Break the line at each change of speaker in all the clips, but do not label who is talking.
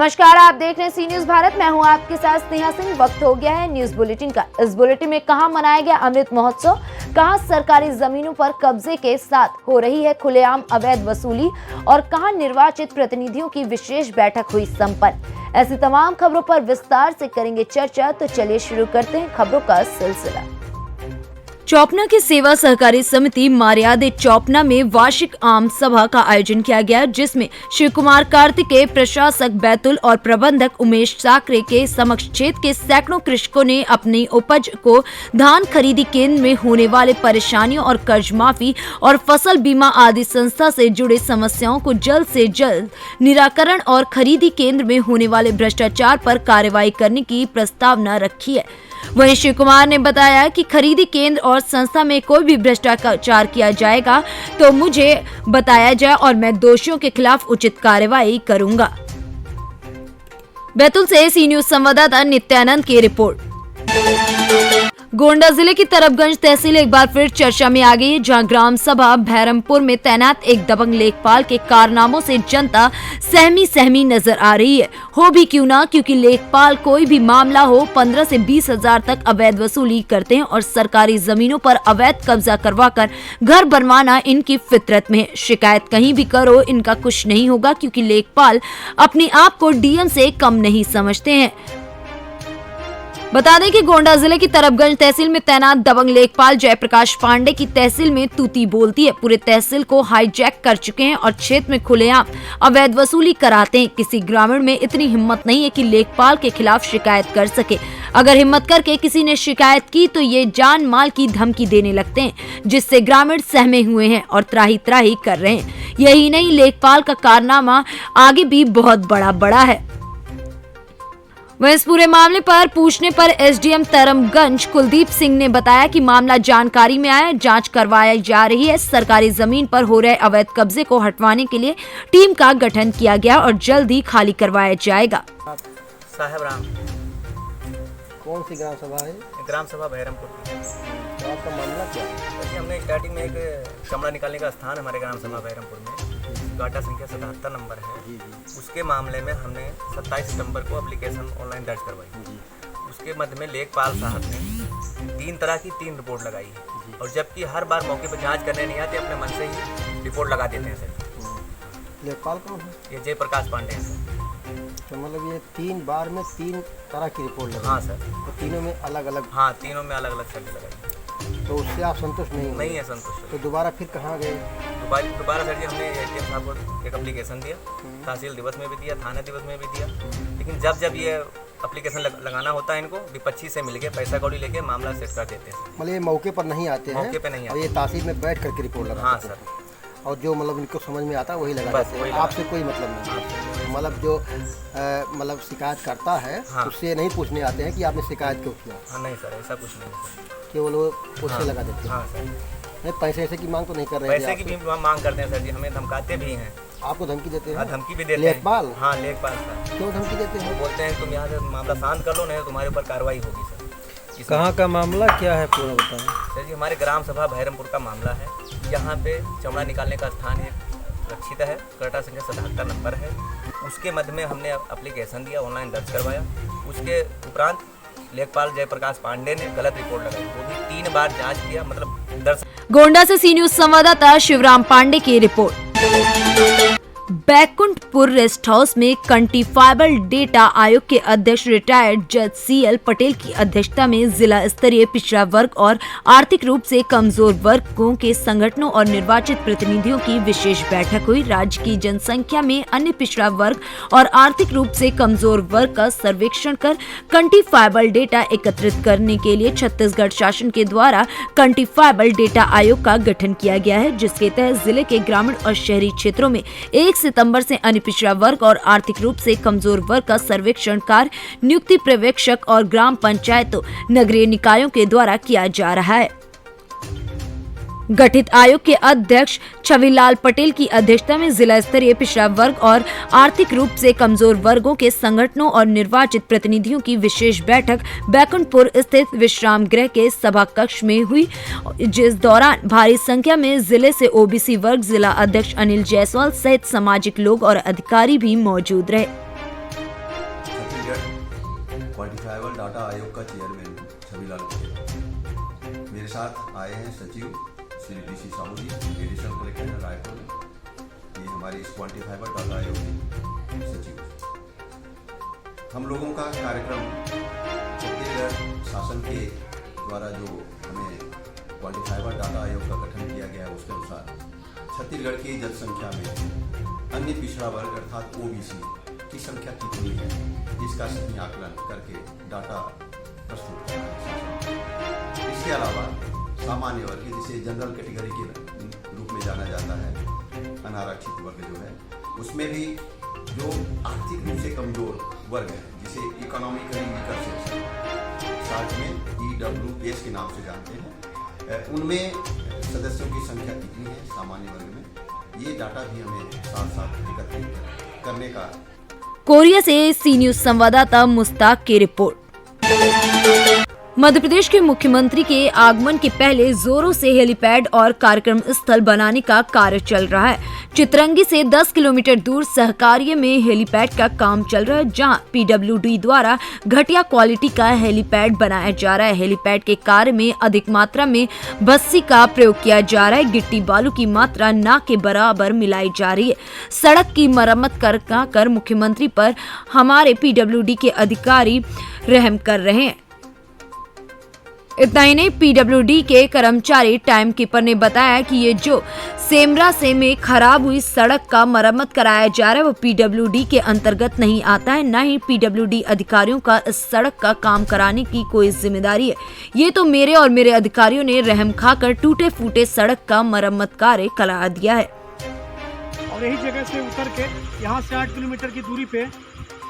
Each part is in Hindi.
नमस्कार, आप देख रहे हैं सी न्यूज भारत। मैं हूं आपके साथ स्नेहा सिंह। वक्त हो गया है न्यूज बुलेटिन का। इस बुलेटिन में कहां मनाया गया अमृत महोत्सव, कहां सरकारी जमीनों पर कब्जे के साथ हो रही है खुलेआम अवैध वसूली और कहां निर्वाचित प्रतिनिधियों की विशेष बैठक हुई संपन्न। ऐसी तमाम खबरों पर विस्तार से करेंगे चर्चा। तो चलिए शुरू करते हैं खबरों का सिलसिला। चौपना की सेवा सहकारी समिति मार्यादे चौपना में वार्षिक आम सभा का आयोजन किया गया, जिसमें शिव कुमार कार्तिकेय, प्रशासक बैतुल और प्रबंधक उमेश साकरे के समक्ष क्षेत्र के सैकड़ों कृषकों ने अपनी उपज को धान खरीदी केंद्र में होने वाले परेशानियों और कर्ज माफी और फसल बीमा आदि संस्था से जुड़े समस्याओं को जल्द से जल्द निराकरण और खरीदी केंद्र में होने वाले भ्रष्टाचार पर कार्रवाई करने की प्रस्तावना रखी है। वहीं शिव कुमार ने बताया कि खरीदी केंद्र और संस्था में कोई भी भ्रष्टाचार किया जाएगा तो मुझे बताया जाए और मैं दोषियों के खिलाफ उचित कार्रवाई करूंगा। बैतूल से सी न्यूज संवाददाता नित्यानंद की रिपोर्ट। गोंडा जिले की तरफगंज तहसील एक बार फिर चर्चा में आ गई है, जहां ग्राम सभा भैरमपुर में तैनात एक दबंग लेखपाल के कारनामों से जनता सहमी नजर आ रही है। हो भी क्यों ना, क्योंकि लेखपाल कोई भी मामला हो 15 से 20 हजार तक अवैध वसूली करते हैं और सरकारी जमीनों पर अवैध कब्जा करवाकर घर बनवाना इनकी फितरत में है। शिकायत कहीं भी करो, इनका कुछ नहीं होगा, क्योंकि लेखपाल अपने आप को डीएम से कम नहीं समझते हैं। बता दें कि गोंडा जिले की तरफगंज तहसील में तैनात दबंग लेखपाल जयप्रकाश पांडे की तहसील में तूती बोलती है। पूरे तहसील को हाईजैक कर चुके हैं और क्षेत्र में खुलेआम अवैध वसूली कराते हैं। किसी ग्रामीण में इतनी हिम्मत नहीं है कि लेखपाल के खिलाफ शिकायत कर सके। अगर हिम्मत करके किसी ने शिकायत की तो ये जान माल की धमकी देने लगते हैं, जिससे ग्रामीण सहमे हुए हैं और त्राही त्राही कर रहे हैं। यही नहीं, लेखपाल का कारनामा आगे भी बहुत बड़ा है। वहीं इस पूरे मामले पर पूछने पर एसडीएम तरमगंज कुलदीप सिंह ने बताया कि मामला जानकारी में आया, जांच करवाई जा रही है। सरकारी जमीन पर हो रहे अवैध कब्जे को हटवाने के लिए टीम का गठन किया गया और जल्द ही खाली करवाया जाएगा।
साहेब राम।
कौन सी ग्राम सभा है?
ग्राम सभा भैरमपुर की।
तो आपका मामला क्या है?
हमने स्टार्टिंग में एक चमड़ा निकालने का स्थान हमारे ग्राम सभा भैरमपुर में गाटा संख्या 77 नंबर है। उसके मामले में हमने 27 सितंबर को एप्लीकेशन ऑनलाइन दर्ज करवाई। उसके मध्य में लेखपाल साहब ने 3 तरह की 3 रिपोर्ट लगाई है, और जबकि हर बार मौके पर जांच करने नहीं आते, अपने मन से ही रिपोर्ट लगा देते हैं सर।
लेखपाल कौन है?
ये जयप्रकाश पांडे हैं सर।
तो मतलब ये 3 बार में 3 तरह की रिपोर्ट लगाई?
हाँ सर।
तो तीनों में अलग अलग?
हाँ, तीनों में अलग अलग शब्द लगाई।
तो उससे आप संतुष्ट नहीं
है संतुष्ट।
तो दोबारा फिर कहाँ गए?
दोबारा सर जी हमने एसडीएम साहब को एक एप्लीकेशन दिया, तहसील दिवस में भी दिया, थाना दिवस में भी दिया। लेकिन जब ये एप्लीकेशन लगाना होता है, इनको विपक्षी से मिलके पैसा कौड़ी लेके मामला सेट कर देते हैं।
मतलब ये मौके पर नहीं आते हैं?
मौके पे नहीं आते।
और ये तहसील में बैठ करके रिपोर्ट लगाते हैं?
हाँ सर।
और जो मतलब इनको समझ में आता है वही लगा देते हैं? आपसे कोई मतलब नहीं? मतलब जो मतलब शिकायत करता है उससे नहीं पूछने आते हैं कि आपने शिकायत क्यों किया?
हाँ नहीं सर, ऐसा कुछ नहीं।
केवल वो उससे लगा देते हैं?
हाँ सर।
नहीं, पैसे की मांग तो नहीं कर रहे हैं?
पैसे की भी मांग करते हैं सर जी, हमें धमकाते भी हैं।
आपको धमकी देते हैं?
हाँ, धमकी भी देते हैं।
लेखपाल?
हाँ, लेखपाल सर।
क्यों धमकी देते हैं?
बोलते हैं तुम यहाँ से मामला शांत कर लो, नहीं तुम्हारे ऊपर कार्रवाई होगी सर।
कहाँ का मामला क्या है पूरा बताएं?
सर जी हमारे ग्राम सभा भैरमपुर का मामला है। यहाँ पे चमड़ा निकालने का स्थान सुरक्षित है, कटा संख्या 77 नंबर है। उसके मध्य में हमने एप्लीकेशन दिया, ऑनलाइन दर्ज करवाया। उसके उपरांत लेखपाल जयप्रकाश पांडे ने गलत रिपोर्ट लगाई, वो भी 3 बार जांच किया, मतलब दर्ज।
गोंडा से सी न्यूज संवाददाता शिवराम पांडे की रिपोर्ट। बैकुंठपुर रेस्ट हाउस में क्वांटिफाइबल डेटा आयोग के अध्यक्ष रिटायर्ड जज सीएल पटेल की अध्यक्षता में जिला स्तरीय पिछड़ा वर्ग और आर्थिक रूप से कमजोर वर्गों के संगठनों और निर्वाचित प्रतिनिधियों की विशेष बैठक हुई। राज्य की जनसंख्या में अन्य पिछड़ा वर्ग और आर्थिक रूप से कमजोर वर्ग का सर्वेक्षण कर क्वांटिफाइबल डेटा एकत्रित करने के लिए छत्तीसगढ़ शासन के द्वारा क्वांटिफाइबल डेटा आयोग का गठन किया गया है, जिसके तहत जिले के ग्रामीण और शहरी क्षेत्रों में 1 सितंबर से अन्य पिछड़ा वर्ग और आर्थिक रूप से कमजोर वर्ग का सर्वेक्षण कार्य नियुक्ति पर्यवेक्षक और ग्राम पंचायतों नगरीय निकायों के द्वारा किया जा रहा है। गठित आयोग के अध्यक्ष छविलाल पटेल की अध्यक्षता में जिला स्तरीय पिछड़ा वर्ग और आर्थिक रूप से कमजोर वर्गों के संगठनों और निर्वाचित प्रतिनिधियों की विशेष बैठक बैकुंठपुर स्थित विश्राम गृह के सभा कक्ष में हुई, जिस दौरान भारी संख्या में जिले से ओबीसी वर्ग जिला अध्यक्ष अनिल जायसवाल सहित सामाजिक लोग और अधिकारी भी मौजूद रहे।
का चेयरमैन हूँ, छविलाल पटेल। मेरे साथ आए हैं सचिव श्री DC साहू जी, एडिशनल कलेक्टर है रायपुर में। ये हमारी इस क्वांटिफाइबर डाटा आयोग के सचिव। हम लोगों का कार्यक्रम छत्तीसगढ़ शासन के द्वारा जो हमें क्वांटिफाइबर डाटा आयोग का गठन किया गया है उसके अनुसार छत्तीसगढ़ की जनसंख्या में अन्य पिछड़ा वर्ग अर्थात OBC की संख्या कितनी है, इसका सही आकलन करके डाटा प्रस्तुत करना है। इसके अलावा सामान्य वर्ग जिसे जनरल कैटेगरी के रूप में जाना जाता है, अनारक्षित वर्ग जो है, उसमें भी जो आर्थिक रूप से कमजोर वर्ग है जिसे इकोनॉमिकली वीकर सेक्शन साथ में EWS के नाम से जानते हैं, उनमें सदस्यों की संख्या कितनी है सामान्य वर्ग में, ये डाटा भी हमें साथ साथ एकत्रित करने का।
कोरिया से सी न्यूज संवाददाता मुस्ताक की रिपोर्ट। मध्य प्रदेश के मुख्यमंत्री के आगमन के पहले जोरों से हेलीपैड और कार्यक्रम स्थल बनाने का कार्य चल रहा है। चितरंगी से 10 किलोमीटर दूर सहकारिया में हेलीपैड का काम चल रहा है, जहां PWD द्वारा घटिया क्वालिटी का हेलीपैड बनाया जा रहा है। हेलीपैड के कार्य में अधिक मात्रा में बस्सी का प्रयोग किया जा रहा है। गिट्टी बालू की मात्रा ना के बराबर मिलाई जा रही है। सड़क की मरम्मत कर मुख्यमंत्री पर हमारे PWD के अधिकारी रहम कर रहे हैं। इतना ही नहीं, PWD के कर्मचारी टाइम कीपर ने बताया कि ये जो सेमरा से में खराब हुई सड़क का मरम्मत कराया जा रहा है वो PWD के अंतर्गत नहीं आता है। न ही PWD अधिकारियों का इस सड़क का काम कराने की कोई जिम्मेदारी है। ये तो मेरे और मेरे अधिकारियों ने रहम खाकर टूटे फूटे सड़क का मरम्मत कार्य करा दिया है।
और यही जगह से उतर के यहाँ से 8 किलोमीटर की दूरी पे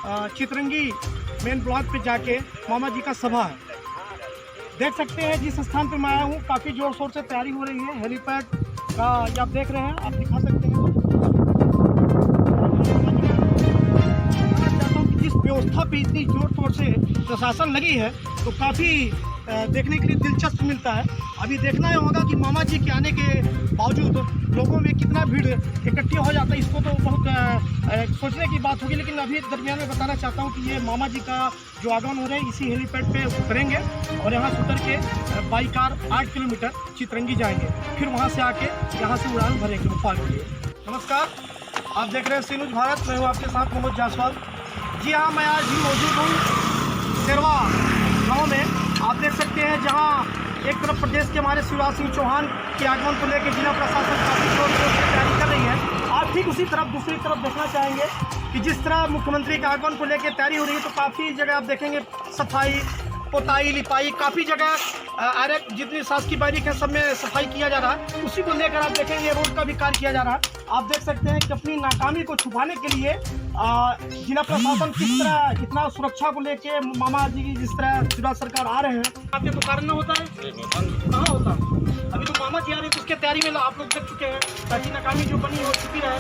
चितरंगी मेन ब्लॉक पे जाके मामा जी का सभा है। देख सकते हैं जिस स्थान पे मैं आया हूँ काफ़ी जोर शोर से तैयारी हो रही है। हेलीपैड का आप देख रहे हैं, आप दिखा सकते हैं। चाहता हूँ कि जिस व्यवस्था पे इतनी जोर शोर से प्रशासन लगी है तो काफ़ी देखने के लिए दिलचस्प मिलता है। अभी देखना होगा कि मामा जी के आने के बावजूद लोगों में कितना भीड़ इकट्ठी हो जाता है। इसको तो बहुत सोचने की बात होगी, लेकिन अभी दरमियान में बताना चाहता हूँ कि ये मामा जी का जो आगमन हो रहा है इसी हेलीपैड पे उतरेंगे और यहाँ से उतर के बाई कार 8 किलोमीटर चितरंगी जाएंगे, फिर वहाँ से आके यहाँ से उड़ान भरेंगे भोपाल के लिए। नमस्कार, आप देख रहे हैं सी न्यूज़ भारत। मैं हूँ आपके साथ मनोज जायसवाल। जी हाँ, मैं आज भी मौजूद हूँ सेरवा गाँव में। आप देख सकते हैं जहाँ एक तरफ प्रदेश के हमारे शिवराज सिंह चौहान के आगमन को लेकर जिला प्रशासन काफ़ी जोर शोर से तैयारी कर रही है। आप ठीक उसी तरफ दूसरी तरफ देखना चाहेंगे कि जिस तरह मुख्यमंत्री के आगमन को लेकर तैयारी हो रही है तो काफ़ी जगह आप देखेंगे सफाई, पोताई, लिपाई, काफ़ी जगह जितनी शासकीय बारीक है सब में सफाई किया जा रहा है। उसी को लेकर आप देखेंगे रोड का भी कार्य किया जा रहा है। आप देख सकते हैं कि अपनी नाकामी को छुपाने के लिए जिला प्रशासन किस तरह इतना सुरक्षा को लेके मामा जी की जिस तरह शिवराज सरकार आ रहे हैं। आपके तो कारण न होता है, कहाँ होता है? अभी तो मामा जी आ रहे हैं तो उसके तैयारी में आप लोग देख चुके हैं ताकि नाकामी जो बनी हो चुकी रहे।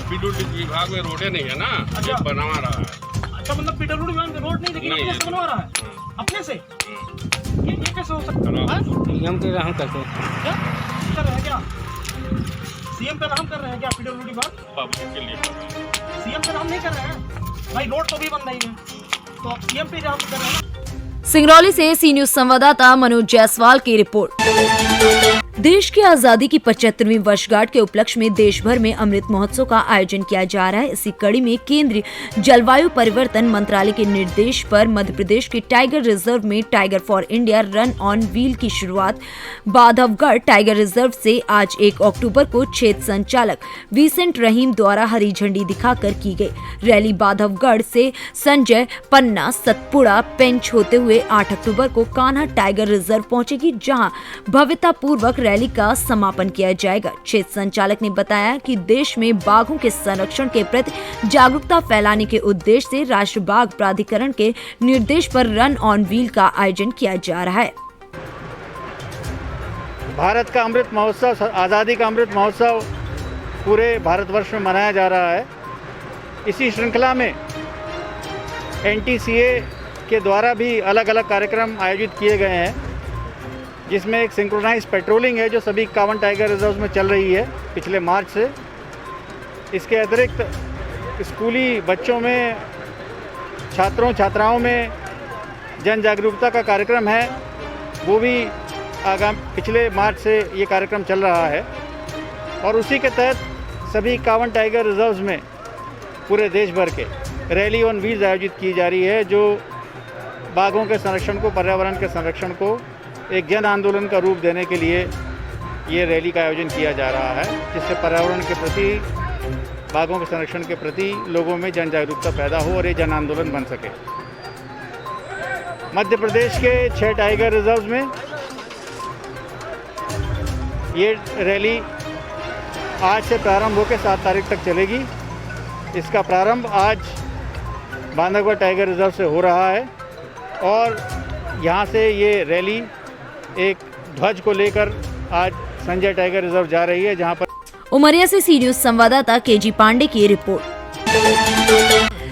PWD विभाग में रोडे नहीं है ना, अच्छा बनवा रहा है।
अच्छा, मतलब PWD विभाग में रोड नहीं, लेकिन अपने से बनवा रहा है। अपने से ये कैसे हो सकता है?
सीएम के रहम करते हैं
क्या कर रहे हैं? क्या सीएम पे रहम कर रहे हैं? क्या PWD विभाग
पब्लिक के लिए
सीएम पे रहम नहीं कर रहे हैं? भाई रोड तो भी बन रही है तो आप सीएम पे रहम कर रहे हैं।
सिंगरौली से सी न्यूज संवाददाता मनोज जायसवाल की रिपोर्ट। देश की आजादी की 75वीं वर्षगांठ के उपलक्ष्य में देश भर में अमृत महोत्सव का आयोजन किया जा रहा है। इसी कड़ी में केंद्रीय जलवायु परिवर्तन मंत्रालय के निर्देश पर मध्य प्रदेश के टाइगर रिजर्व में tiger for India run on wheel की शुरुआत बाधवगढ़ टाइगर रिजर्व से आज 1 अक्टूबर को क्षेत्र संचालक विसेंट रहीम द्वारा हरी झंडी दिखाकर की गई। रैली बाधवगढ़ से संजय पन्ना सतपुड़ा पेंच होते हुए 8 अक्टूबर को कान्हा टाइगर रिजर्व पहुंचेगी, जहां भव्यतापूर्वक रैली का समापन किया जाएगा। क्षेत्र संचालक ने बताया कि देश में बाघों के संरक्षण के प्रति जागरूकता फैलाने के उद्देश्य से राष्ट्रीय बाघ प्राधिकरण के निर्देश पर रन ऑन व्हील का आयोजन किया जा रहा है।
भारत का अमृत महोत्सव, आज़ादी का अमृत महोत्सव पूरे भारतवर्ष में मनाया जा रहा है। इसी श्रृंखला में NTCA के द्वारा भी अलग अलग कार्यक्रम आयोजित किए गए हैं, जिसमें एक सिंक्रोनाइज पेट्रोलिंग है जो सभी 51 टाइगर रिजर्व में चल रही है पिछले मार्च से। इसके अतिरिक्त स्कूली बच्चों में, छात्रों छात्राओं में जन जागरूकता का कार्यक्रम है वो भी पिछले मार्च से ये कार्यक्रम चल रहा है और उसी के तहत सभी 51 टाइगर रिजर्व्स में पूरे देश भर के रैली ऑन व्हील्स आयोजित की जा रही है, जो बाघों के संरक्षण को, पर्यावरण के संरक्षण को एक जन आंदोलन का रूप देने के लिए ये रैली का आयोजन किया जा रहा है, जिससे पर्यावरण के प्रति, बाघों के संरक्षण के प्रति लोगों में जन जागरूकता पैदा हो और ये जन आंदोलन बन सके। मध्य प्रदेश के 6 टाइगर रिजर्व्स में ये रैली आज से प्रारंभ होकर 7 तारीख तक चलेगी। इसका प्रारंभ आज बांधवगढ़ टाइगर रिजर्व से हो रहा है और यहाँ से ये रैली एक ध्वज को लेकर आज संजय टाइगर रिजर्व जा रही है, जहाँ पर
उमरिया से सी न्यूज संवाददाता केजी पांडे की रिपोर्ट।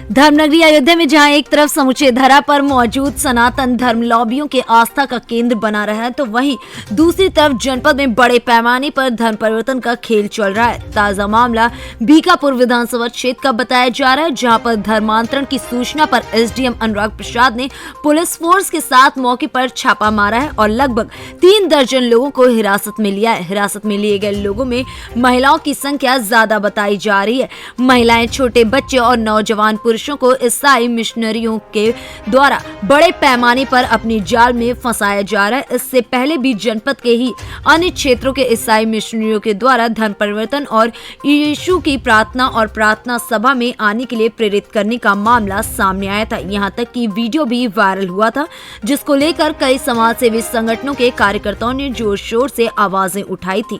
धर्मनगरी अयोध्या में जहां एक तरफ समूचे धरा पर मौजूद सनातन धर्म लॉबियों के आस्था का केंद्र बना रहा है, तो वहीं दूसरी तरफ जनपद में बड़े पैमाने पर धर्म परिवर्तन का खेल चल रहा है। ताजा मामला बीकापुर विधानसभा क्षेत्र का बताया जा रहा है, जहां पर धर्मांतरण की सूचना पर एसडीएम अनुराग प्रसाद ने पुलिस फोर्स के साथ मौके पर छापा मारा है और लगभग 3 दर्जन लोगों को हिरासत में लिया है। हिरासत में लिए गए लोगों में महिलाओं की संख्या ज्यादा बताई जा रही है। महिलाएं, छोटे बच्चे और नौजवान पुरुषों को ईसाई मिशनरियों के द्वारा बड़े पैमाने पर अपनी जाल में फंसाया जा रहा है। इससे पहले भी जनपद के ही अन्य क्षेत्रों के ईसाई मिशनरियों के द्वारा धर्म परिवर्तन और यीशु की प्रार्थना और प्रार्थना सभा में आने के लिए प्रेरित करने का मामला सामने आया था। यहाँ तक कि वीडियो भी वायरल हुआ था, जिसको लेकर कई समाज सेवी संगठनों के कार्यकर्ताओं ने जोर शोर से आवाजें उठाई थी।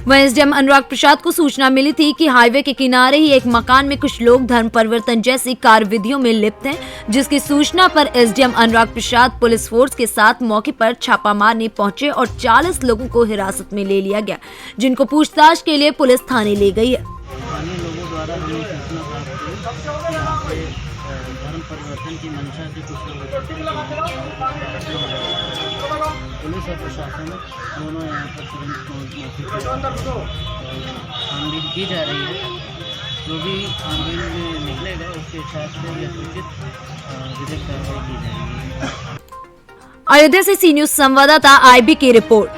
वहीं एसडीएम अनुराग प्रसाद को सूचना मिली थी कि हाईवे के किनारे ही एक मकान में कुछ लोग धर्म परिवर्तन जैसी कार्यविधियों में लिप्त हैं, जिसकी सूचना पर एसडीएम अनुराग प्रसाद पुलिस फोर्स के साथ मौके पर छापा मारने पहुंचे और 40 लोगों को हिरासत में ले लिया गया, जिनको पूछताछ के लिए पुलिस थाने ले गई है।
स्थानीय लोगों द्वारा हमें सूचना प्राप्त हुई कि यहाँ पे धर्म परिवर्तन की मंशा से कुछ लोग पुलिस और प्रशासन दोनों यहाँ पर तुरंत छानबीन की जा रही है। जो भी छानबीन में निकलेगा उसके हिसाब से यथोचित विधिक कार्रवाई की जाएगी।
अयोध्या से सी न्यूज संवाददाता आईबी की रिपोर्ट।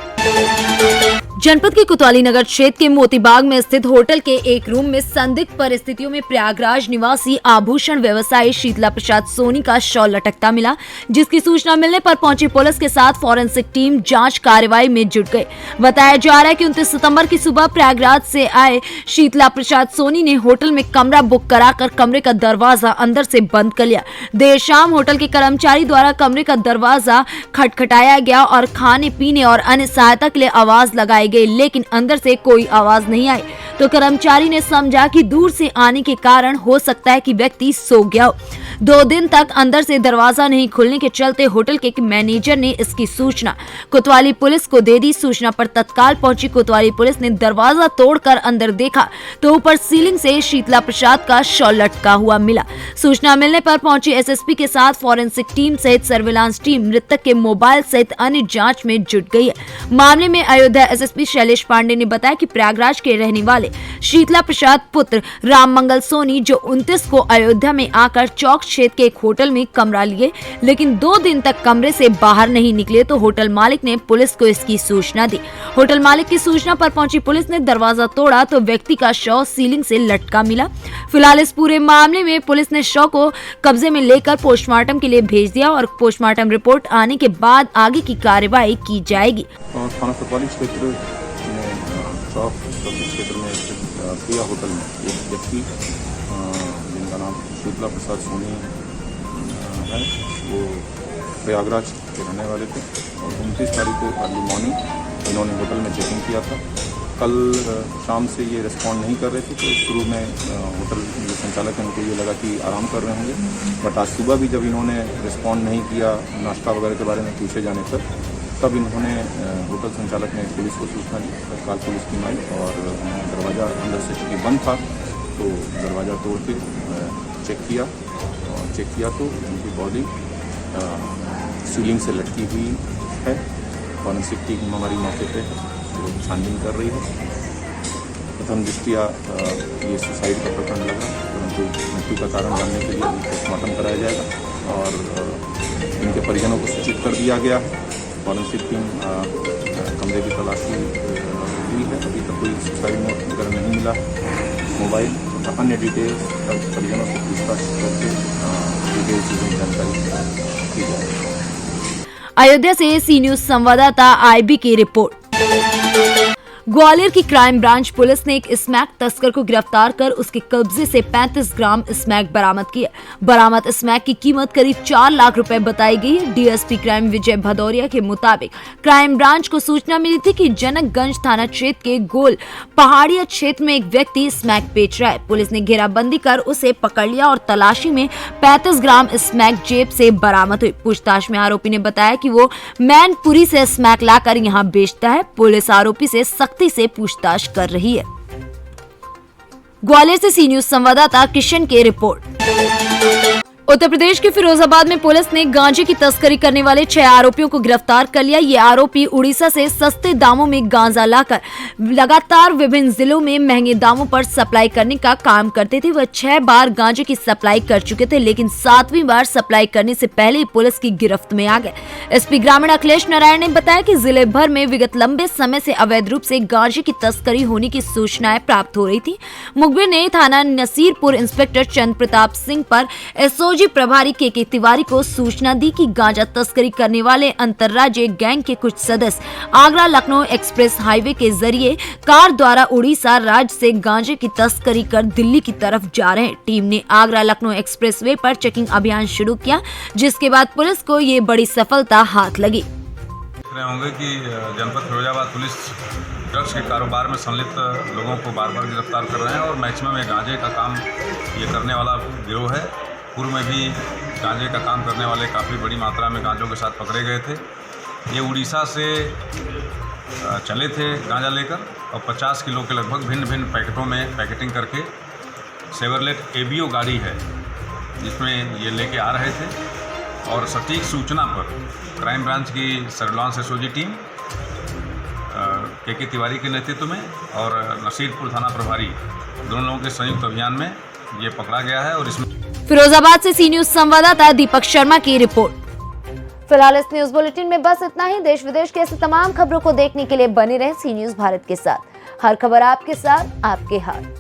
जनपद के कोतवाली नगर क्षेत्र के मोतीबाग में स्थित होटल के एक रूम में संदिग्ध परिस्थितियों में प्रयागराज निवासी आभूषण व्यवसायी शीतला प्रसाद सोनी का शव लटकता मिला, जिसकी सूचना मिलने पर पहुंची पुलिस के साथ फॉरेंसिक टीम जांच कार्रवाई में जुट गई। बताया जा रहा है कि 29 सितंबर की सुबह प्रयागराज से आए शीतला प्रसाद सोनी ने होटल में कमरा बुक कराकर कमरे का दरवाजा अंदर से बंद कर लिया। देर शाम होटल के कर्मचारी द्वारा कमरे का दरवाजा खटखटाया गया और खाने पीने और अन्य सहायता के लिए आवाज लगाई गई, लेकिन अंदर से कोई आवाज नहीं आई। तो कर्मचारी ने समझा कि दूर से आने के कारण हो सकता है कि व्यक्ति सो गया हो। 2 दिन तक अंदर से दरवाजा नहीं खुलने के चलते होटल के मैनेजर ने इसकी सूचना कोतवाली पुलिस को दे दी। सूचना पर तत्काल पहुंची कोतवाली पुलिस ने दरवाजा तोड़कर अंदर देखा तो ऊपर सीलिंग से शीतला प्रसाद का शव लटका हुआ मिला। सूचना मिलने पर पहुंची एसएसपी के साथ फॉरेंसिक टीम सहित सर्विलांस टीम मृतक के मोबाइल सहित अन्य जांच में जुट गई है। मामले में अयोध्या एसएसपी शैलेश पांडे ने बताया कि प्रयागराज के रहने वाले शीतला प्रसाद पुत्र राम मंगल सोनी जो 29 को अयोध्या में आकर चौक क्षेत्र के एक होटल में कमरा लिए, लेकिन 2 दिन तक कमरे से बाहर नहीं निकले, तो होटल मालिक ने पुलिस को इसकी सूचना दी। होटल मालिक की सूचना पर पहुंची पुलिस ने दरवाजा तोड़ा तो व्यक्ति का शव सीलिंग से लटका मिला। फिलहाल इस पूरे मामले में पुलिस ने शव को कब्जे में लेकर पोस्टमार्टम के लिए भेज दिया और पोस्टमार्टम रिपोर्ट आने के बाद आगे की कार्रवाई की जाएगी।
थाना कोतवाली क्षेत्र में चौक क्षेत्र में प्रिया होटल में एक व्यक्ति जिनका नाम शीतला प्रसाद सोनी है, वो प्रयागराज के रहने वाले थे और 29 तारीख को अर्ली मॉर्निंग इन्होंने होटल में चेकिंग किया था। कल शाम से ये रिस्पॉन्ड नहीं कर रहे थे, तो शुरू में होटल जो संचालक हैं उनको ये लगा कि आराम कर रहे होंगे, बट आज सुबह भी जब इन्होंने रिस्पॉन्ड नहीं किया नाश्ता वगैरह के बारे में पूछे जाने पर, तब इन्होंने होटल संचालक ने पुलिस को सूचना दी। तत्काल पुलिस टीम आई और दरवाज़ा अंदर से चूँकि बंद था तो दरवाज़ा तोड़ के चेक किया तो उनकी बॉडी सीलिंग से लटकी हुई है। फॉरेंसिक टीम हमारी मौके पे जो छानबीन कर रही है। प्रथम दृष्टिया ये सुसाइड का प्रकरण लगा, परंतु मृत्यु का कारण जानने के लिए पोस्टमार्टम कराया जाएगा। और इनके परिजनों को सूचित कर दिया गया। फॉरेंसिक टीम कमरे की तलाशी हुई है। अभी तक कोई सुसाइड नोट वगैरह नहीं मिला। मोबाइल तथा अन्य डिटेल्स परिजनों से पूछताछ करके डिटेल चीज़ों की जानकारी की जाएगी।
अयोध्या से सी न्यूज संवाददाता आईबी की रिपोर्ट। ग्वालियर की क्राइम ब्रांच पुलिस ने एक स्मैक तस्कर को गिरफ्तार कर उसके कब्जे से 35 ग्राम स्मैक बरामद किया। बरामद स्मैक की कीमत करीब 4 लाख रुपए बताई गई है। डीएसपी क्राइम विजय भदौरिया के मुताबिक क्राइम ब्रांच को सूचना मिली थी कि जनकगंज थाना क्षेत्र के गोल पहाड़िया क्षेत्र में एक व्यक्ति स्मैक बेच रहा है। पुलिस ने घेराबंदी कर उसे पकड़ लिया और तलाशी में 35 ग्राम स्मैक जेब से बरामद हुई। पूछताछ में आरोपी ने बताया कि वो मैनपुरी से स्मैक लाकर यहाँ बेचता है। पुलिस आरोपी से सख्ती से पूछताछ कर रही है। ग्वालियर से सी न्यूज संवाददाता किशन की रिपोर्ट। उत्तर प्रदेश के फिरोजाबाद में पुलिस ने गांजे की तस्करी करने वाले 6 आरोपियों को गिरफ्तार कर लिया। ये आरोपी उड़ीसा से सस्ते दामों में गांजा लाकर लगातार विभिन्न जिलों में महंगे दामों पर सप्लाई करने का काम करते थे। वह 6 बार गांजे की सप्लाई कर चुके थे, लेकिन 7वीं बार सप्लाई करने से पहले ही पुलिस की गिरफ्त में आ गए। एसपी ग्रामीण अखिलेश नारायण ने बताया कि जिले भर में विगत लंबे समय से अवैध रूप से गांजे की तस्करी होने की सूचनाएं प्राप्त हो रही थी। मुखबिर ने थाना नसीरपुर इंस्पेक्टर चंद्र प्रताप सिंह पर एसओजी प्रभारी के तिवारी को सूचना दी कि गांजा तस्करी करने वाले अंतर्राज्यीय गैंग के कुछ सदस्य आगरा लखनऊ एक्सप्रेस हाईवे के जरिए कार द्वारा उड़ीसा राज्य से गांजे की तस्करी कर दिल्ली की तरफ जा रहे हैं। टीम ने आगरा लखनऊ एक्सप्रेसवे पर चेकिंग अभियान शुरू किया, जिसके बाद पुलिस को ये बड़ी सफलता हाथ लगी।
देख रहे होंगे कि जनपद फिरोजाबाद पुलिस ड्रग्स के कारोबार में संलिप्त लोगों को बार बार गिरफ्तार कर रहे हैं और मैक्सिमम ये गांजे का काम ये करने वाला गिरोह है। पूर्व में भी गांजे का काम करने वाले काफ़ी बड़ी मात्रा में गांजों के साथ पकड़े गए थे। ये उड़ीसा से चले थे गांजा लेकर और 50 किलो के लगभग भिन्न भिन्न पैकेटों में पैकेटिंग करके सेवरलेट एबीओ गाड़ी है जिसमें ये लेके आ रहे थे और सटीक सूचना पर क्राइम ब्रांच की सर्विलांस एसओजी टीम के तिवारी के नेतृत्व में और नसीरपुर थाना प्रभारी दोनों लोगों के संयुक्त अभियान में ये पकड़ा गया है। और इसमें
फिरोजाबाद से सी न्यूज संवाददाता दीपक शर्मा की रिपोर्ट। फिलहाल इस न्यूज बुलेटिन में बस इतना ही। देश विदेश के ऐसी तमाम खबरों को देखने के लिए बने रहे सी न्यूज भारत के साथ। हर खबर आपके साथ, आपके हाथ।